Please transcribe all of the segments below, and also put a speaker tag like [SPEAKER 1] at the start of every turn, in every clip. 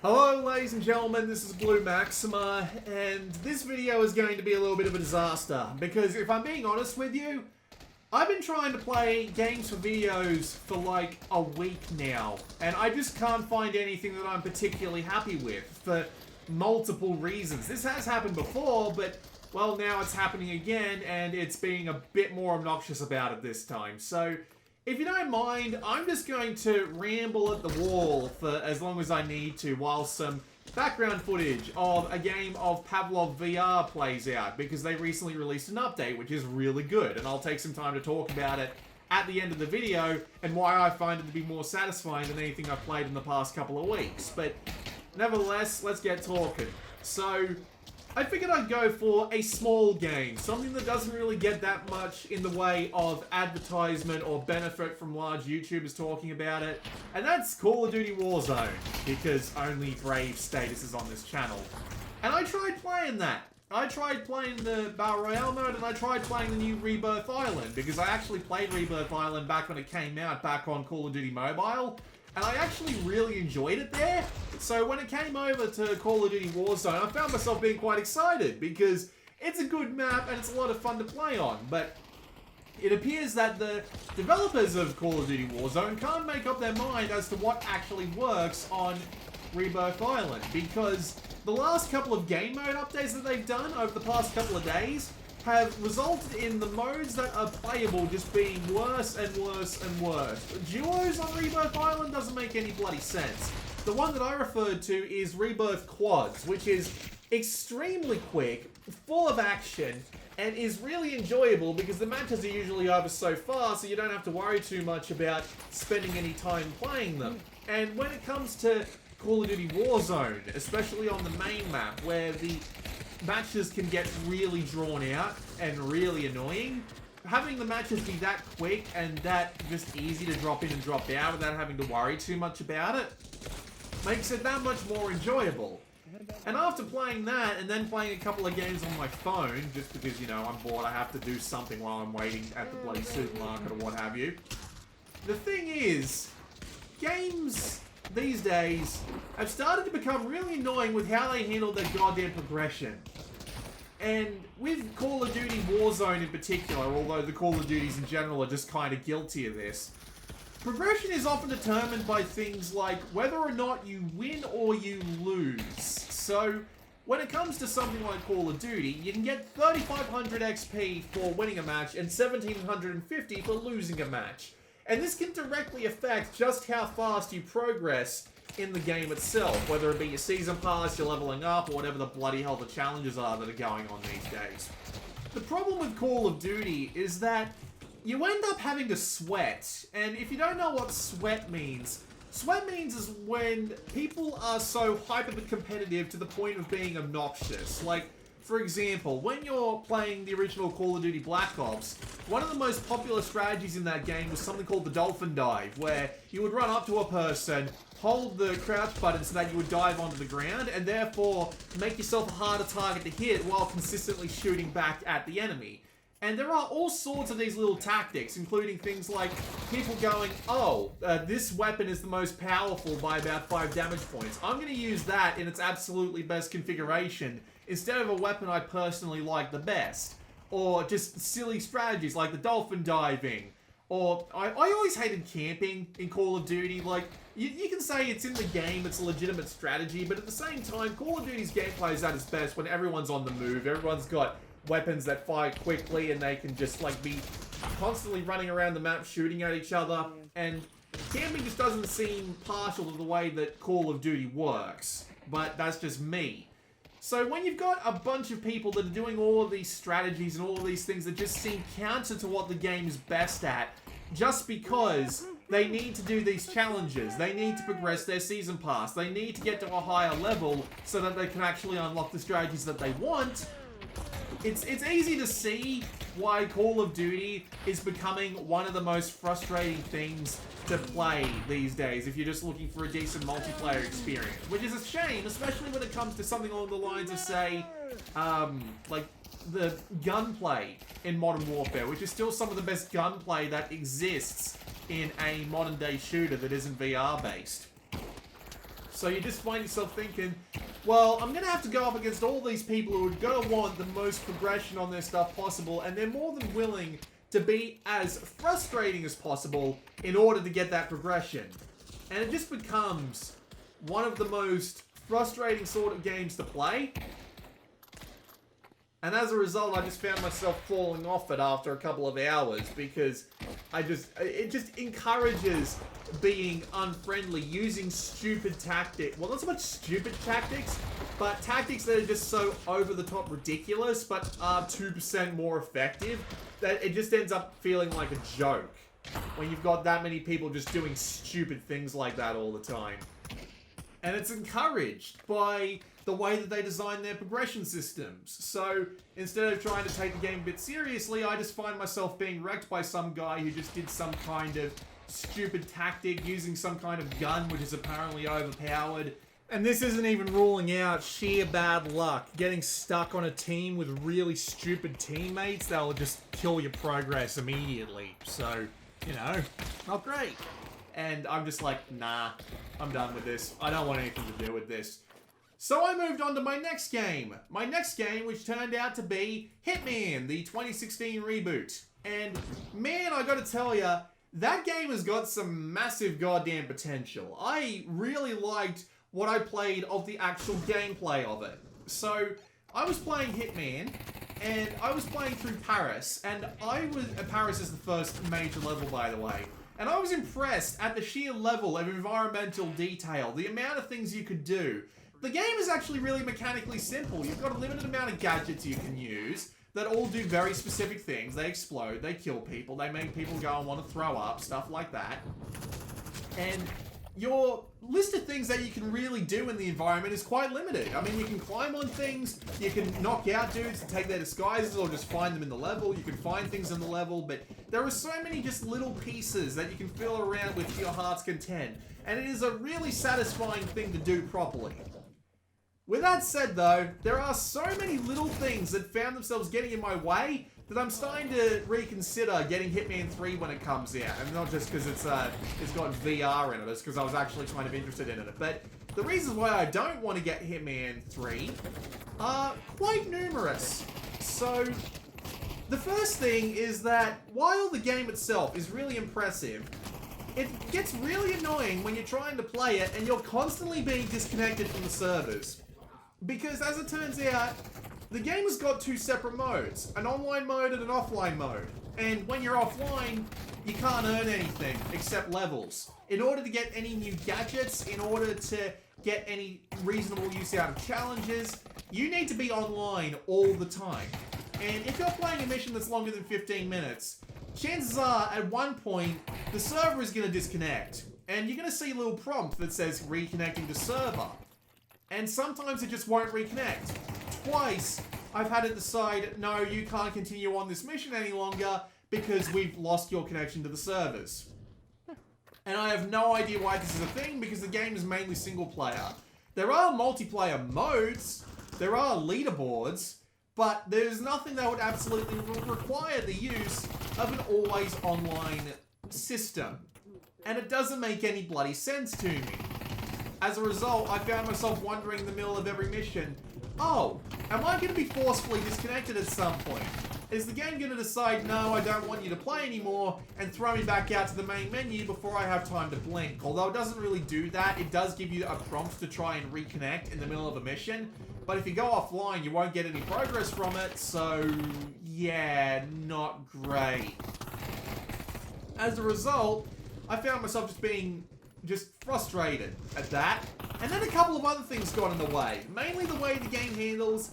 [SPEAKER 1] Hello ladies and gentlemen, this is Blue Maxima, and this video is going to be a little bit of a disaster, because if I'm being honest with you, I've been trying to play games for videos for like a week now, and I just can't find anything that I'm particularly happy with, for multiple reasons. This has happened before, but, well, now it's happening again, and it's being a bit more obnoxious about it this time. So, if you don't mind, I'm just going to ramble at the wall for as long as I need to while some background footage of a game of Pavlov VR plays out, because they recently released an update which is really good, and I'll take some time to talk about it at the end of the video and why I find it to be more satisfying than anything I've played in the past couple of weeks. But nevertheless, let's get talking. So, I figured I'd go for a small game, something that doesn't really get that much in the way of advertisement or benefit from large YouTubers talking about it, and that's Call of Duty Warzone, because only Brave status is on this channel. And I tried playing that. I tried playing the Battle Royale mode, and I tried playing the new Rebirth Island, because I actually played Rebirth Island back when it came out, back on Call of Duty Mobile, and I actually really enjoyed it there. So when it came over to Call of Duty Warzone, I found myself being quite excited because it's a good map and it's a lot of fun to play on. But it appears that the developers of Call of Duty Warzone can't make up their mind as to what actually works on Rebirth Island, because the last couple of game mode updates that they've done over the past couple of days have resulted in the modes that are playable just being worse and worse and worse. Duos on Rebirth Island doesn't make any bloody sense. The one that I referred to is Rebirth Quads, which is extremely quick, full of action, and is really enjoyable because the matches are usually over so fast, so you don't have to worry too much about spending any time playing them. And when it comes to Call of Duty Warzone, especially on the main map, where the matches can get really drawn out and really annoying, having the matches be that quick and that just easy to drop in and drop out without having to worry too much about it makes it that much more enjoyable. And after playing that and then playing a couple of games on my phone, just because, you know, I'm bored, I have to do something while I'm waiting at the bloody supermarket or what have you, the thing is, games these days have started to become really annoying with how they handle their goddamn progression. And with Call of Duty Warzone in particular, although the Call of Duties in general are just kind of guilty of this, progression is often determined by things like whether or not you win or you lose. So, when it comes to something like Call of Duty, you can get 3,500 XP for winning a match and 1,750 for losing a match. And this can directly affect just how fast you progress in the game itself, whether it be your season pass, your leveling up, or whatever the bloody hell the challenges are that are going on these days. The problem with Call of Duty is that you end up having to sweat, and if you don't know what sweat means is when people are so hyper-competitive to the point of being obnoxious. Like, for example, when you're playing the original Call of Duty Black Ops, one of the most popular strategies in that game was something called the dolphin dive, where you would run up to a person, hold the crouch button so that you would dive onto the ground, and therefore make yourself a harder target to hit while consistently shooting back at the enemy. And there are all sorts of these little tactics, including things like people going, oh, this weapon is the most powerful by about 5 damage points. I'm going to use that in its absolutely best configuration instead of a weapon I personally like the best. Or just silly strategies like the dolphin diving. Or, I always hated camping in Call of Duty. Like, you can say it's in the game, it's a legitimate strategy, but at the same time, Call of Duty's gameplay is at its best when everyone's on the move, everyone's got weapons that fire quickly, and they can just, like, be constantly running around the map shooting at each other, and camping just doesn't seem partial to the way that Call of Duty works. But that's just me. So when you've got a bunch of people that are doing all of these strategies and all of these things that just seem counter to what the game is best at, just because they need to do these challenges, they need to progress their season pass, they need to get to a higher level so that they can actually unlock the strategies that they want, it's easy to see why Call of Duty is becoming one of the most frustrating things to play these days if you're just looking for a decent multiplayer experience. Which is a shame, especially when it comes to something along the lines of, say, like the gunplay in Modern Warfare, which is still some of the best gunplay that exists in a modern day shooter that isn't VR based. So you just find yourself thinking, well, I'm going to have to go up against all these people who are going to want the most progression on their stuff possible, and they're more than willing to be as frustrating as possible in order to get that progression. And it just becomes one of the most frustrating sort of games to play. And as a result, I just found myself falling off it after a couple of hours because it just encourages being unfriendly, using stupid tactics. Well, not so much stupid tactics, but tactics that are just so over-the-top ridiculous, but are 2% more effective, that it just ends up feeling like a joke when you've got that many people just doing stupid things like that all the time. And it's encouraged by the way that they design their progression systems. So instead of trying to take the game a bit seriously, I just find myself being wrecked by some guy who just did some kind of stupid tactic using some kind of gun which is apparently overpowered. And this isn't even ruling out sheer bad luck, getting stuck on a team with really stupid teammates that will just kill your progress immediately. So, you know, not great. And I'm just like, nah, I'm done with this. I don't want anything to do with this. So I moved on to my next game. My next game, which turned out to be Hitman, the 2016 reboot. And man, I gotta tell ya, that game has got some massive goddamn potential. I really liked what I played of the actual gameplay of it. So I was playing Hitman, and I was playing through Paris, and Paris is the first major level, by the way. And I was impressed at the sheer level of environmental detail, the amount of things you could do. The game is actually really mechanically simple. You've got a limited amount of gadgets you can use that all do very specific things. They explode, they kill people, they make people go and want to throw up, stuff like that. And your list of things that you can really do in the environment is quite limited. I mean, you can climb on things, you can knock out dudes and take their disguises or just find them in the level, you can find things in the level, but there are so many just little pieces that you can fill around with to your heart's content, and it is a really satisfying thing to do properly. With that said though, there are so many little things that found themselves getting in my way that I'm starting to reconsider getting Hitman 3 when it comes out. And not just because it's got VR in it, it's because I was actually kind of interested in it. But the reasons why I don't want to get Hitman 3 are quite numerous. So, the first thing is that while the game itself is really impressive, it gets really annoying when you're trying to play it and you're constantly being disconnected from the servers. Because as it turns out, the game has got two separate modes, an online mode and an offline mode. And when you're offline, you can't earn anything except levels. In order to get any new gadgets, in order to get any reasonable use out of challenges, you need to be online all the time. And if you're playing a mission that's longer than 15 minutes, chances are at one point, the server is going to disconnect. And you're going to see a little prompt that says reconnecting to server. And sometimes it just won't reconnect. Twice, I've had it decide, no, you can't continue on this mission any longer because we've lost your connection to the servers. And I have no idea why this is a thing because the game is mainly single player. There are multiplayer modes, there are leaderboards, but there's nothing that would absolutely require the use of an always online system. And it doesn't make any bloody sense to me. As a result, I found myself wondering in the middle of every mission, oh, am I going to be forcefully disconnected at some point? Is the game going to decide, no, I don't want you to play anymore, and throw me back out to the main menu before I have time to blink? Although it doesn't really do that, it does give you a prompt to try and reconnect in the middle of a mission. But if you go offline, you won't get any progress from it, so yeah, not great. As a result, I found myself just being frustrated at that. And then a couple of other things got in the way. Mainly the way the game handles,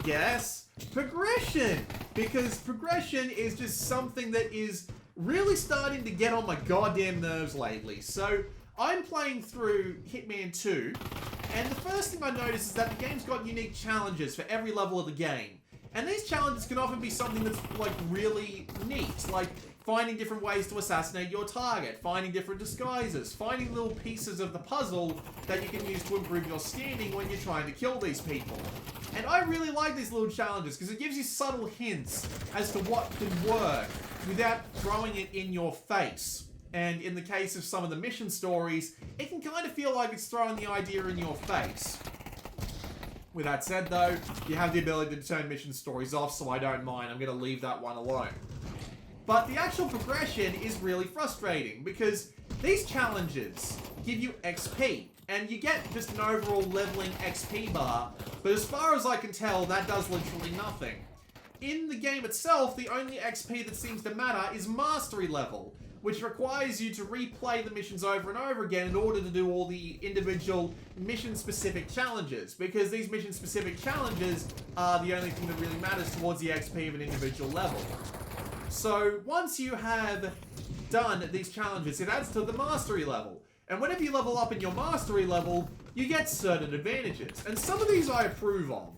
[SPEAKER 1] yes, progression. Because progression is just something that is really starting to get on my goddamn nerves lately. So, I'm playing through Hitman 2, and the first thing I notice is that the game's got unique challenges for every level of the game. And these challenges can often be something that's, like, really neat. Like, finding different ways to assassinate your target, finding different disguises, finding little pieces of the puzzle that you can use to improve your standing when you're trying to kill these people. And I really like these little challenges because it gives you subtle hints as to what can work without throwing it in your face. And in the case of some of the mission stories, it can kind of feel like it's throwing the idea in your face. With that said though, you have the ability to turn mission stories off, so I don't mind. I'm going to leave that one alone. But the actual progression is really frustrating because these challenges give you XP. And you get just an overall leveling XP bar, but as far as I can tell, that does literally nothing. In the game itself, the only XP that seems to matter is Mastery level, which requires you to replay the missions over and over again in order to do all the individual mission-specific challenges, because these mission-specific challenges are the only thing that really matters towards the XP of an individual level. So once you have done these challenges, it adds to the Mastery level. And whenever you level up in your Mastery level, you get certain advantages. And some of these I approve of.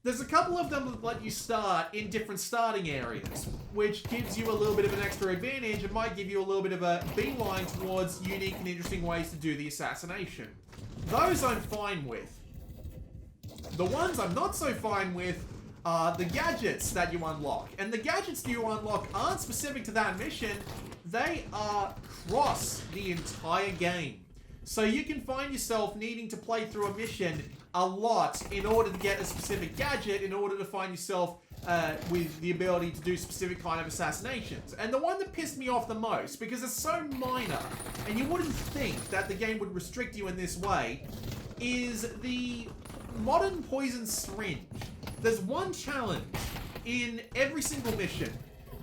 [SPEAKER 1] There's a couple of them that let you start in different starting areas, which gives you a little bit of an extra advantage and might give you a little bit of a beeline towards unique and interesting ways to do the assassination. Those I'm fine with. The ones I'm not so fine with are the gadgets that you unlock. And the gadgets that you unlock aren't specific to that mission. They are across the entire game. So you can find yourself needing to play through a mission a lot in order to get a specific gadget, in order to find yourself with the ability to do specific kind of assassinations. And the one that pissed me off the most, because it's so minor, and you wouldn't think that the game would restrict you in this way, is the modern poison syringe. There's one challenge in every single mission,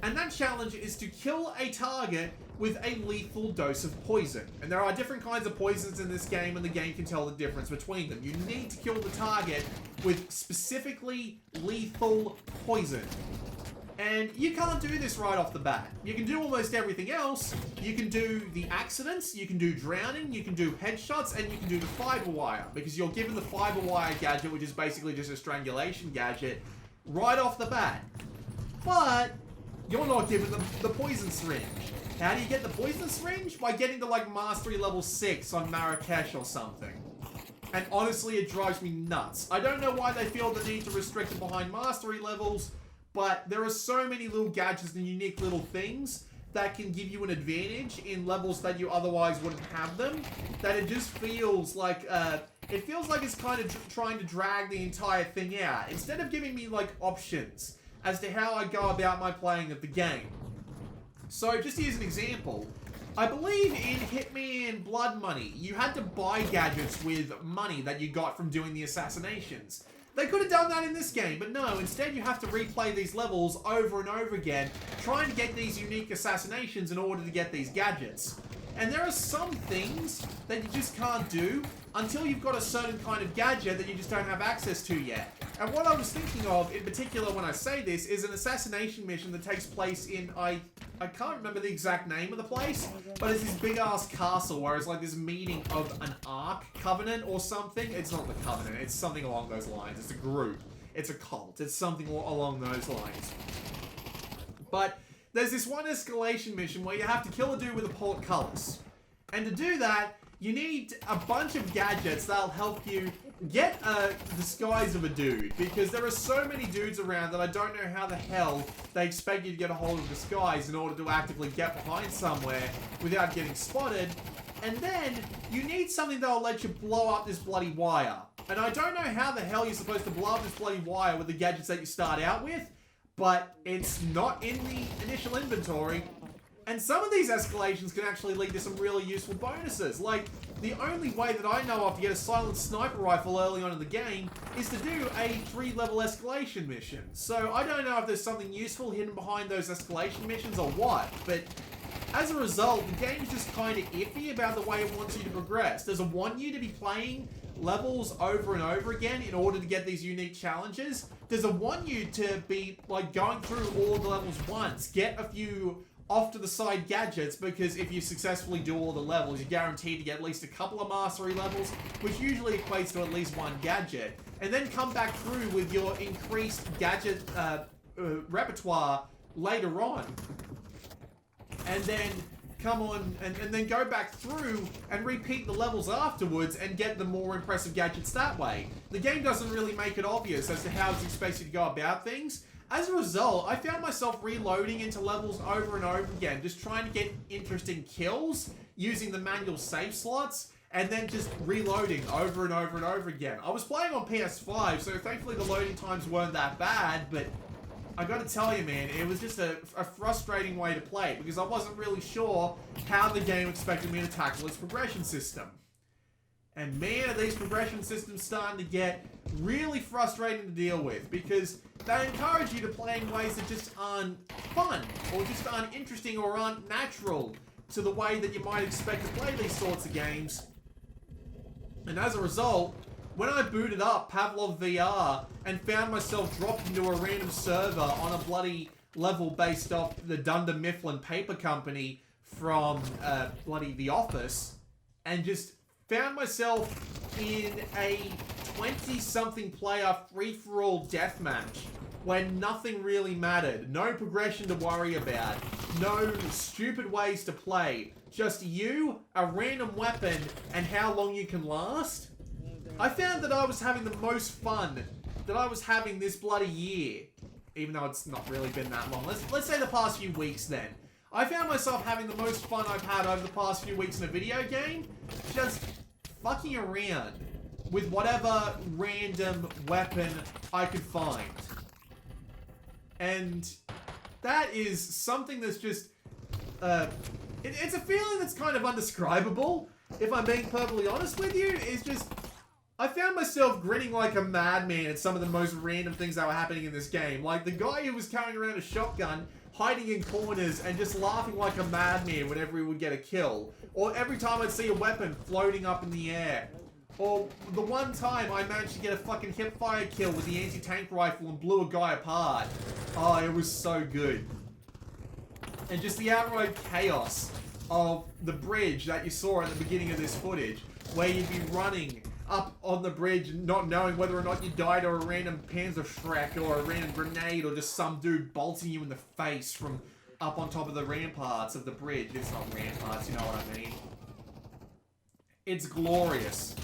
[SPEAKER 1] and that challenge is to kill a target with a lethal dose of poison. And there are different kinds of poisons in this game, and the game can tell the difference between them. You need to kill the target with specifically lethal poison. And you can't do this right off the bat. You can do almost everything else. You can do the accidents, you can do drowning, you can do headshots, and you can do the fiber wire, because you're given the fiber wire gadget, which is basically just a strangulation gadget, right off the bat. But you're not given the poison syringe. How do you get the poison syringe? By getting to like Mastery level 6 on Marrakesh or something. And honestly, it drives me nuts. I don't know why they feel the need to restrict it behind Mastery levels, but there are so many little gadgets and unique little things that can give you an advantage in levels that you otherwise wouldn't have them, that it just feels like, it's kind of trying to drag the entire thing out, instead of giving me like options as to how I go about my playing of the game. So, just to use an example, I believe in Hitman Blood Money, you had to buy gadgets with money that you got from doing the assassinations. They could have done that in this game, but no, instead you have to replay these levels over and over again, trying to get these unique assassinations in order to get these gadgets. And there are some things that you just can't do until you've got a certain kind of gadget that you just don't have access to yet. And what I was thinking of, in particular when I say this, is an assassination mission that takes place in, I can't remember the exact name of the place, but it's this big-ass castle where it's like this meeting of an Ark Covenant or something. It's not the Covenant, it's something along those lines. It's a group. It's a cult. It's something along those lines. But there's this one escalation mission where you have to kill a dude with a portcullis. And to do that, you need a bunch of gadgets that'll help you get a disguise of a dude, because there are so many dudes around that I don't know how the hell they expect you to get a hold of a disguise in order to actively get behind somewhere without getting spotted. And then you need something that'll let you blow up this bloody wire. And I don't know how the hell you're supposed to blow up this bloody wire with the gadgets that you start out with, but it's not in the initial inventory. And some of these escalations can actually lead to some really useful bonuses. Like, the only way that I know of to get a silent sniper rifle early on in the game is to do a 3-level escalation mission. So I don't know if there's something useful hidden behind those escalation missions or what, but as a result, the game's just kind of iffy about the way it wants you to progress. Does it want you to be playing levels over and over again in order to get these unique challenges? Does it want you to be, like, going through all the levels once, get a few off to the side gadgets, because if you successfully do all the levels, you're guaranteed to get at least a couple of mastery levels, which usually equates to at least one gadget, and then come back through with your increased gadget repertoire later on, and then come on and then go back through and repeat the levels afterwards and get the more impressive gadgets that way. The game doesn't really make it obvious as to how it's expected to go about things, As a result, I found myself reloading into levels over and over again, just trying to get interesting kills using the manual save slots, and then just reloading over and over and over again. I was playing on PS5, so thankfully the loading times weren't that bad, but I gotta tell you, man, it was just a frustrating way to play it, because I wasn't really sure how the game expected me to tackle its progression system. And man, are these progression systems starting to get really frustrating to deal with, because they encourage you to play in ways that just aren't fun, or just aren't interesting, or aren't natural to the way that you might expect to play these sorts of games. And as a result, when I booted up Pavlov VR and found myself dropped into a random server on a bloody level based off the Dunder Mifflin Paper Company from bloody The Office, and just found myself in a 20-something player free-for-all deathmatch where nothing really mattered, no progression to worry about, no stupid ways to play, just you, a random weapon, and how long you can last. I found that I was having the most fun that I was having this bloody year, even though it's not really been that long. Let's say the past few weeks then. I found myself having the most fun I've had over the past few weeks in a video game, just fucking around with whatever random weapon I could find. And that is something that's just, it's a feeling that's kind of undescribable, if I'm being perfectly honest with you. It's just, I found myself grinning like a madman at some of the most random things that were happening in this game. Like the guy who was carrying around a shotgun, hiding in corners and just laughing like a madman whenever he would get a kill. Or every time I'd see a weapon floating up in the air. Or the one time I managed to get a fucking hipfire kill with the anti-tank rifle and blew a guy apart. Oh, it was so good. And just the outright chaos of the bridge that you saw at the beginning of this footage, where you'd be running up on the bridge not knowing whether or not you died, or a random Panzerschreck, or a random grenade, or just some dude bolting you in the face from up on top of the ramparts of the bridge. It's not ramparts, you know what I mean. It's glorious.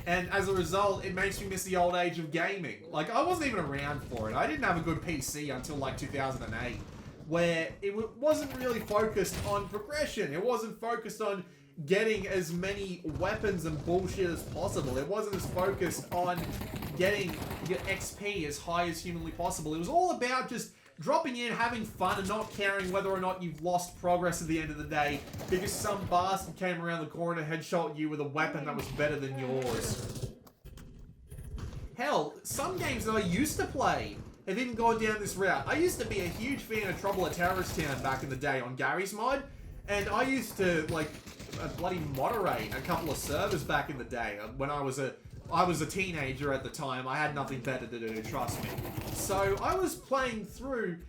[SPEAKER 1] And as a result, it makes me miss the old age of gaming. Like, I wasn't even around for it. I didn't have a good PC until like 2008, where it wasn't really focused on progression. It wasn't focused on getting as many weapons and bullshit as possible. It wasn't as focused on getting your XP as high as humanly possible. It was all about just dropping in, having fun, and not caring whether or not you've lost progress at the end of the day because some bastard came around the corner and headshot you with a weapon that was better than yours. Hell, some games that I used to play have even gone down this route. I used to be a huge fan of Trouble at Terrorist Town back in the day on Gary's mod, and I used to, like, bloody moderate a couple of servers back in the day when I was a teenager at the time. I had nothing better to do, trust me. So I was playing through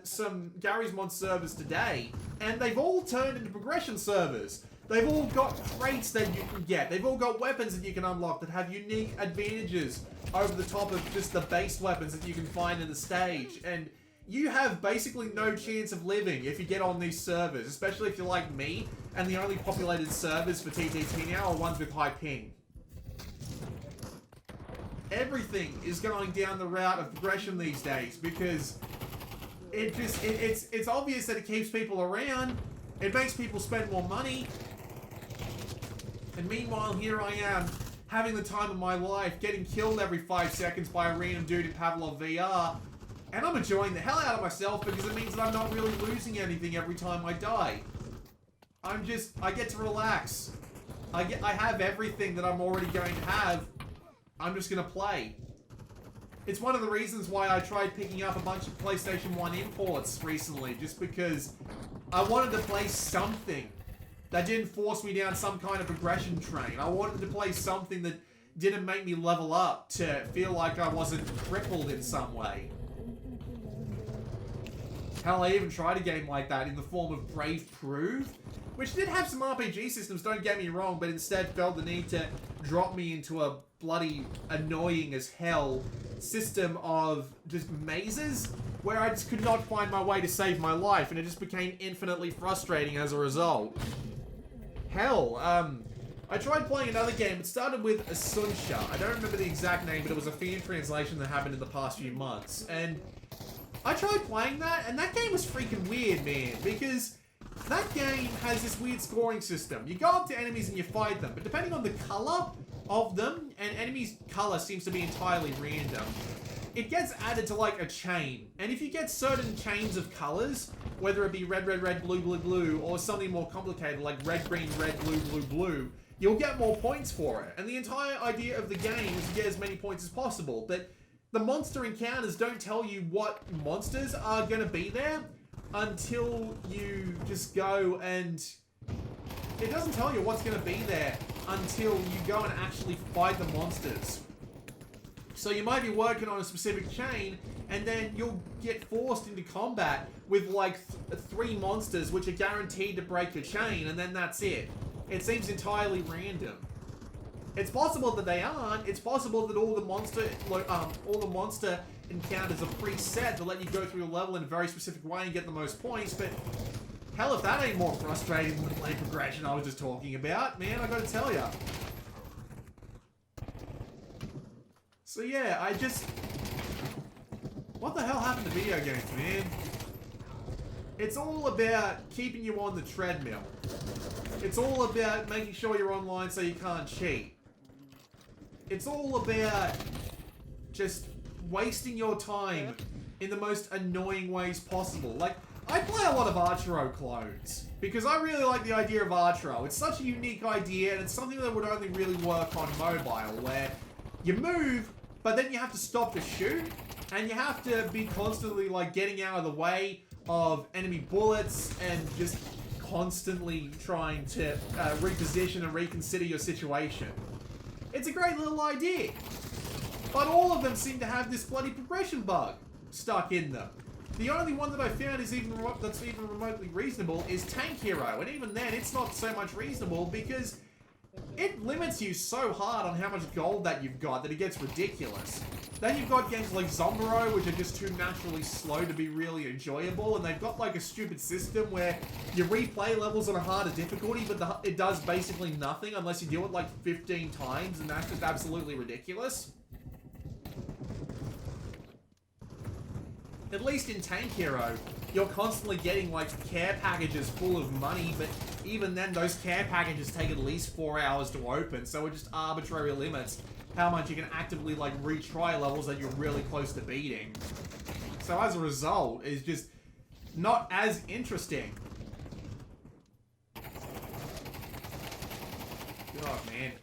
[SPEAKER 1] some Gary's Mod servers today, and they've all turned into progression servers. They've all got traits that you can get. They've all got weapons that you can unlock that have unique advantages over the top of just the base weapons that you can find in the stage. And you have basically no chance of living if you get on these servers, especially if you're like me, and the only populated servers for TTT now are ones with high ping. Everything is going down the route of progression these days because it's obvious that it keeps people around. It makes people spend more money. And meanwhile, here I am, having the time of my life, getting killed every 5 seconds by a random dude in Pavlov VR. And I'm enjoying the hell out of myself because it means that I'm not really losing anything every time I die. I get to relax. I have everything that I'm already going to have. I'm just going to play. It's one of the reasons why I tried picking up a bunch of PlayStation 1 imports recently, just because I wanted to play something that didn't force me down some kind of progression train. I wanted to play something that didn't make me level up to feel like I wasn't crippled in some way. Hell, I even tried a game like that in the form of Brave Prove, which did have some RPG systems, don't get me wrong, but instead felt the need to drop me into a bloody annoying as hell system of just mazes where I just could not find my way to save my life, and it just became infinitely frustrating as a result. Hell, I tried playing another game. It started with Asunsha. I don't remember the exact name, but it was a fan translation that happened in the past few months. And I tried playing that, and that game was freaking weird, man, because that game has this weird scoring system. You go up to enemies and you fight them, but depending on the color of them, and enemies' color seems to be entirely random, it gets added to like a chain. And if you get certain chains of colors, whether it be red, red, red, blue, blue, blue, or something more complicated like red, green, red, blue, blue, blue, you'll get more points for it. And the entire idea of the game is to get as many points as possible. But the monster encounters don't tell you what monsters are going to be there until you just go and... It doesn't tell you what's going to be there until you go and actually fight the monsters. So you might be working on a specific chain, and then you'll get forced into combat with like 3 monsters which are guaranteed to break your chain, and then that's it. It seems entirely random. It's possible that they aren't. It's possible that all the monster encounters are preset to let you go through a level in a very specific way and get the most points, but hell, if that ain't more frustrating than the play progression I was just talking about, man, I gotta tell ya. So yeah, what the hell happened to video games, man? It's all about keeping you on the treadmill. It's all about making sure you're online so you can't cheat. It's all about just wasting your time in the most annoying ways possible. Like, I play a lot of Archero clones because I really like the idea of Archero. It's such a unique idea, and it's something that would only really work on mobile, where you move, but then you have to stop to shoot, and you have to be constantly like getting out of the way of enemy bullets and just constantly trying to reposition and reconsider your situation. It's a great little idea, but all of them seem to have this bloody progression bug stuck in them. The only one that I found that's even remotely reasonable is Tank Hero, and even then it's not so much reasonable because it limits you so hard on how much gold that you've got that it gets ridiculous. Then you've got games like Zombaro, which are just too naturally slow to be really enjoyable, and they've got like a stupid system where you replay levels on a harder difficulty, but it does basically nothing unless you do it like 15 times, and that's just absolutely ridiculous. At least in Tank Hero, you're constantly getting like care packages full of money, but even then those care packages take at least 4 hours to open, so it just arbitrarily limits how much you can actively like retry levels that you're really close to beating. So as a result, it's just not as interesting. Oh man.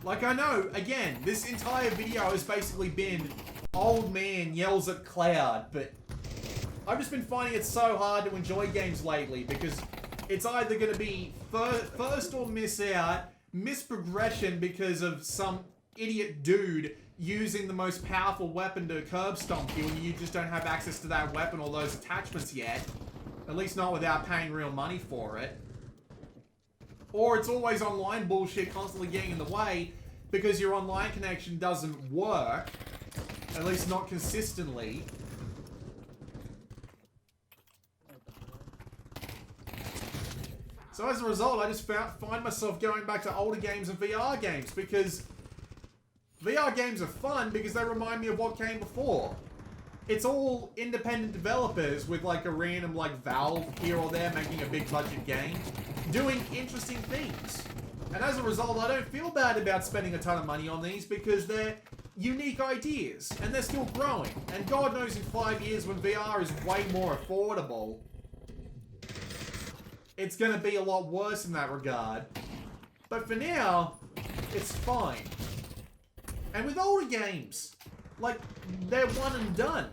[SPEAKER 1] Like, I know, again, this entire video has basically been old man yells at cloud, but I've just been finding it so hard to enjoy games lately because it's either going to be first or miss progression because of some idiot dude using the most powerful weapon to curb stomp you and you just don't have access to that weapon or those attachments yet. At least not without paying real money for it. Or it's always online bullshit constantly getting in the way because your online connection doesn't work. At least not consistently. So as a result, I just find myself going back to older games and VR games because VR games are fun because they remind me of what came before. It's all independent developers with like a random like Valve here or there making a big budget game, doing interesting things. And as a result, I don't feel bad about spending a ton of money on these because they're unique ideas and they're still growing. And God knows in 5 years when VR is way more affordable, it's going to be a lot worse in that regard. But for now, it's fine. And with older games, like, they're one and done.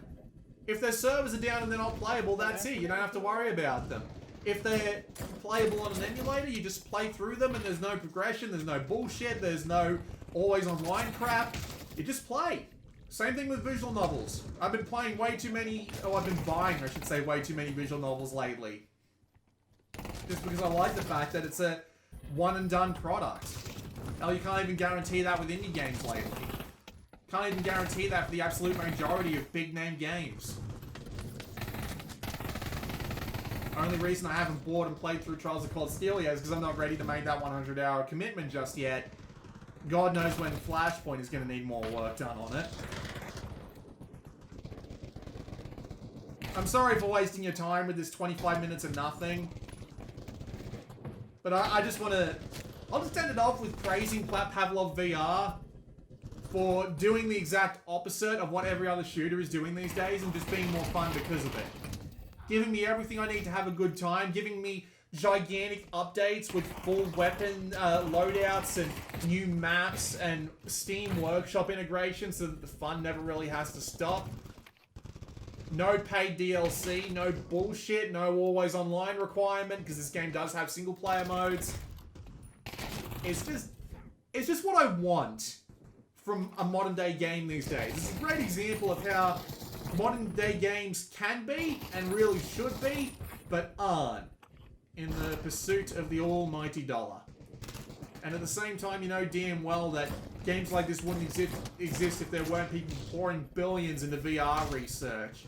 [SPEAKER 1] If their servers are down and they're not playable, that's it. You don't have to worry about them. If they're playable on an emulator, you just play through them and there's no progression, there's no bullshit, there's no always online crap. You just play. Same thing with visual novels. I've been playing way too many, I've been buying, I should say, way too many visual novels lately. Just because I like the fact that it's a one and done product. Hell, you can't even guarantee that with indie games lately. Can't even guarantee that for the absolute majority of big name games. Only reason I haven't bought and played through Trials of Cold Steel yet is because I'm not ready to make that 100-hour commitment just yet. God knows when Flashpoint is going to need more work done on it. I'm sorry for wasting your time with this 25 minutes of nothing. But I just want to... I'll just end it off with praising Pavlov VR for doing the exact opposite of what every other shooter is doing these days and just being more fun because of it. Giving me everything I need to have a good time, giving me gigantic updates with full weapon loadouts and new maps and Steam Workshop integration so that the fun never really has to stop. No paid DLC, no bullshit, no always online requirement, because this game does have single player modes. It's just what I want from a modern day game these days. It's a great example of how modern day games can be, and really should be, but aren't, in the pursuit of the almighty dollar. And at the same time, you know damn well that games like this wouldn't exist if there weren't people pouring billions into VR research.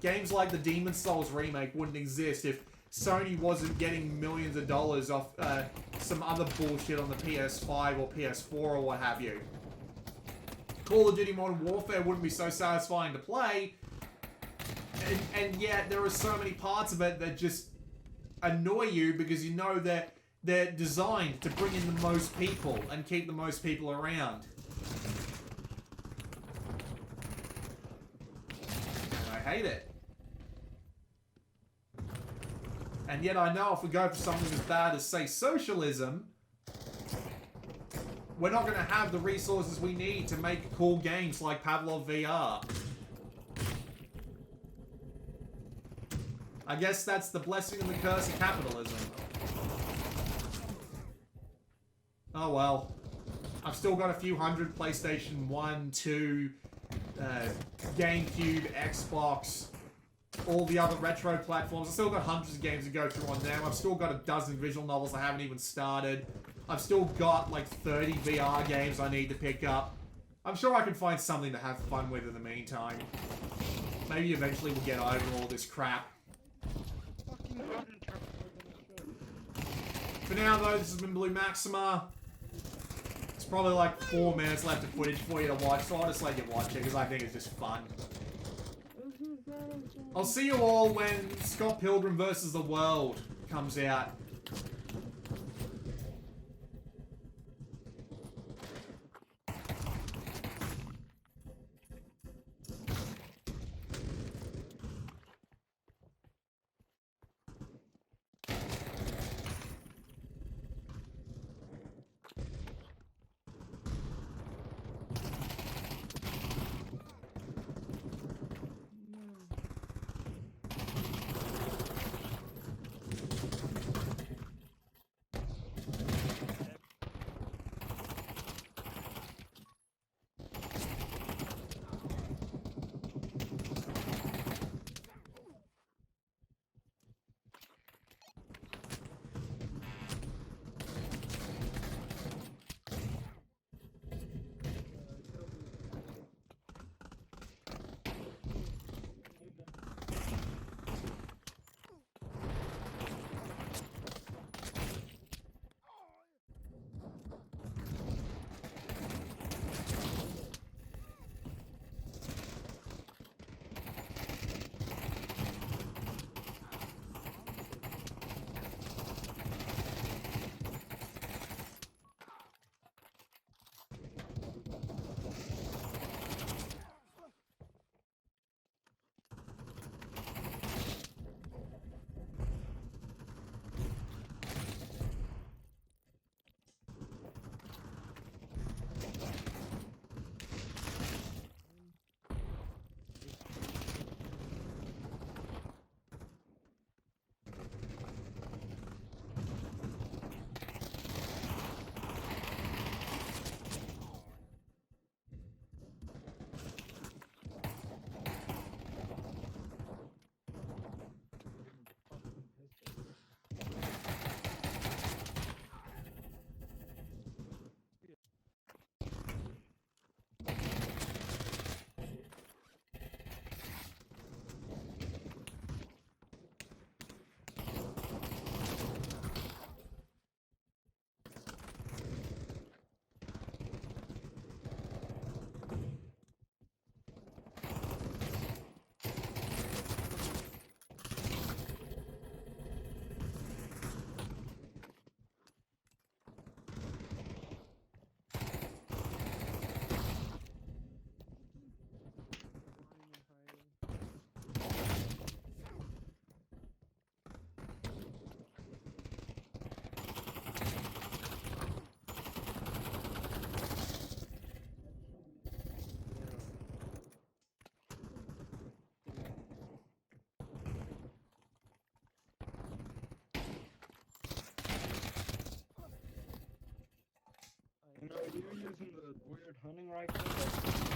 [SPEAKER 1] Games like the Demon's Souls remake wouldn't exist if Sony wasn't getting millions of dollars off some other bullshit on the PS5 or PS4 or what have you. Call of Duty Modern Warfare wouldn't be so satisfying to play, and yet there are so many parts of it that just annoy you because you know that they're designed to bring in the most people and keep the most people around. And I hate it. And yet I know if we go for something as bad as, say, socialism, we're not going to have the resources we need to make cool games like Pavlov VR. I guess that's the blessing and the curse of capitalism. Oh well. I've still got a few hundred PlayStation 1, 2, GameCube, Xbox, all the other retro platforms. I've still got hundreds of games to go through on them. I've still got a dozen visual novels I haven't even started. I've still got like 30 VR games I need to pick up. I'm sure I can find something to have fun with in the meantime. Maybe eventually we'll get over all this crap. For now though, this has been Blue Maxima. It's probably like 4 minutes left of footage for you to watch, so I'll just let you watch it because I think it's just fun. I'll see you all when Scott Pilgrim vs. the World comes out.
[SPEAKER 2] weird hunting rifle.